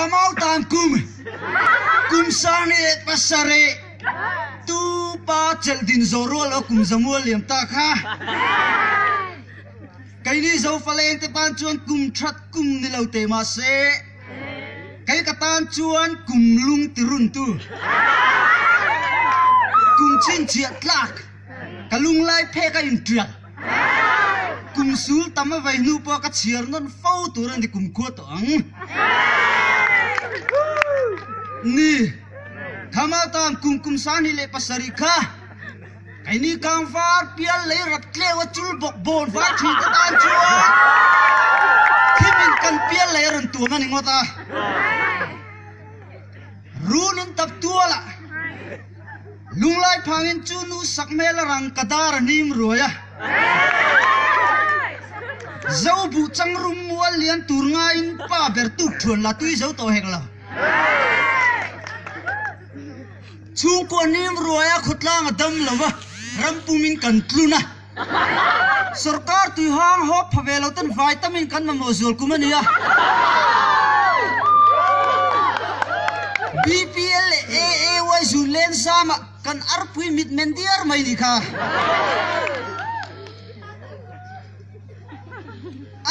Kamau tam kum sani pasare tu pa chel din zoro lo kum zamul liam ta kha cái đi dấu pha lên tới ban chuan kum thắt kum đi lâu tề mà se cái cả tan chuan kum lung tirun tu kum chin chiat lak cả lung lai phe cái in triat kum sul tam vai nu po ka chiar non fau tu ran di kum ko to ang ni khama tam kum sani le pasari kha cái ni kam far pial le rat kle wa chul bok bon fa thi ta tan chua khi mình cần pial le ran tu man ngota runun tap tua la lung lai phangin chu nu sak mel rang kadar nim roya dấu bu trăng rum mua liền tur ngay in pa ber tu thuần là tuy dấu to hek la chung ko nim roya khutla nga dam lawa ram pumin kan tluna sarkar tu hang hop phawelo tan vitamin kan ma mozol kumania BPL AAY zulen sama kan arpui mit mendiar mai ni kha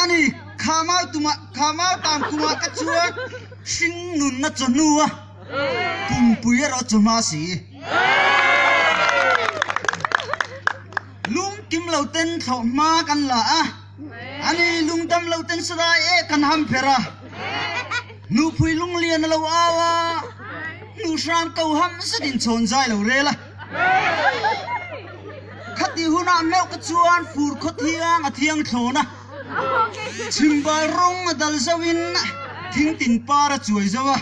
ani kamau tam kuma ka chua sing nun na chonu a pum puya ro chuma si lung kim lo ten tho ma kan la a ani lung tam lo ten sra e kan ham phera nu phui lung lian lo awa nu sham kau ham sadin chon zai lo re la khati huna meu ka chuan fur kho thiang a thiang thona chimbai rong dal zawin thing tin para chuai zawa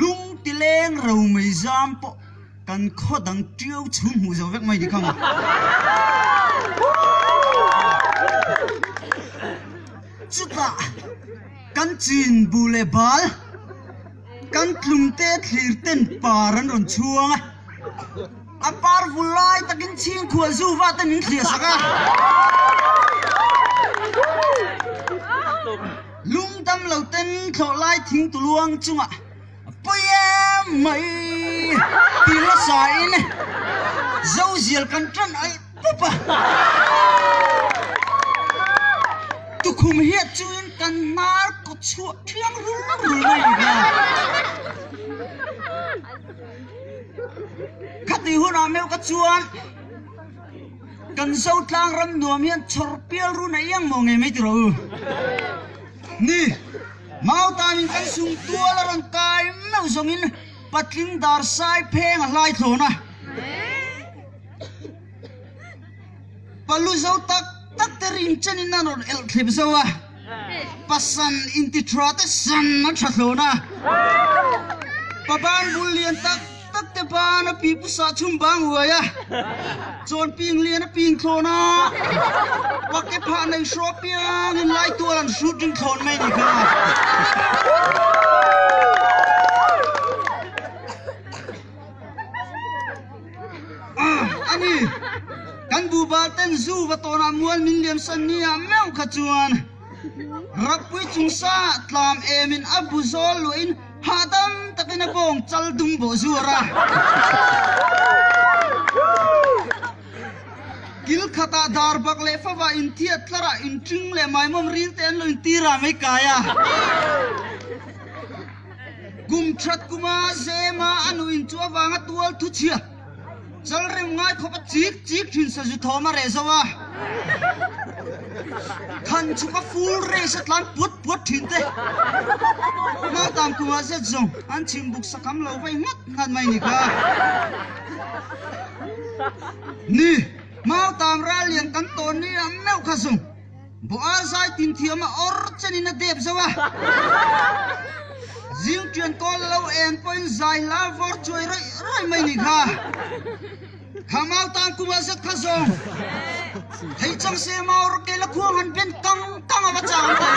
lung tileng ro mai zam po kan khodang triu chum mu zo vek mai di khang chuta kan chin bule bal kan tlumte thlir ten paran ron chuanga apar vulai takin ching khua zu wa tan in thlia saka lung tam lo ten tho lai thing tu luang chunga poyam mai tila sain zau zial kan tran ai papa tu khum hiat chuin kan nar ko chu thiang rul mai ga khati huna meu ka chuan kan zau tlang ram nuam hian chor pial ru na yang mo nge mai tro ni mau tamin kan sung tua la ran kai mau zongin patling dar sai pheng lai thona palu zau tak terin chanin na ron el thlib zawa pasan inti trata san na thathlona paban bulian tak te pa na pi pusa chum bang huaya chon ping lian ping thona wake pha nei shopiang in lai tualan shooting thon mai ni kha ani kan bu ba ten zu wa tona mual min liam san ni a meu kha chuan rapui chung sa tlam emin abu zol lo in hadam takina bong chal dung bo zuara kil khata dar bak le fawa in thiat lara in tring le mai mom rin ten lo in tira mai kaya gum that kuma zema anu in chuwa wanga tual thu chia chal rem ngai khopa chik thin sa ju thoma re zawa khan chuka full race atlan put thin te ma tam kuma se zong an chim buk sakam lo vai ngat ngat mai ni kha ni mau tam ra lian kan ton ni am meu kha zong bo a sai tin thiama or chani na dep zawa zing trian ko lo en point zai la vor choi rai mai ni kha khamau tam kuma se kha zong thei chang se mau ke la khuang han ben kang kang wa chang ta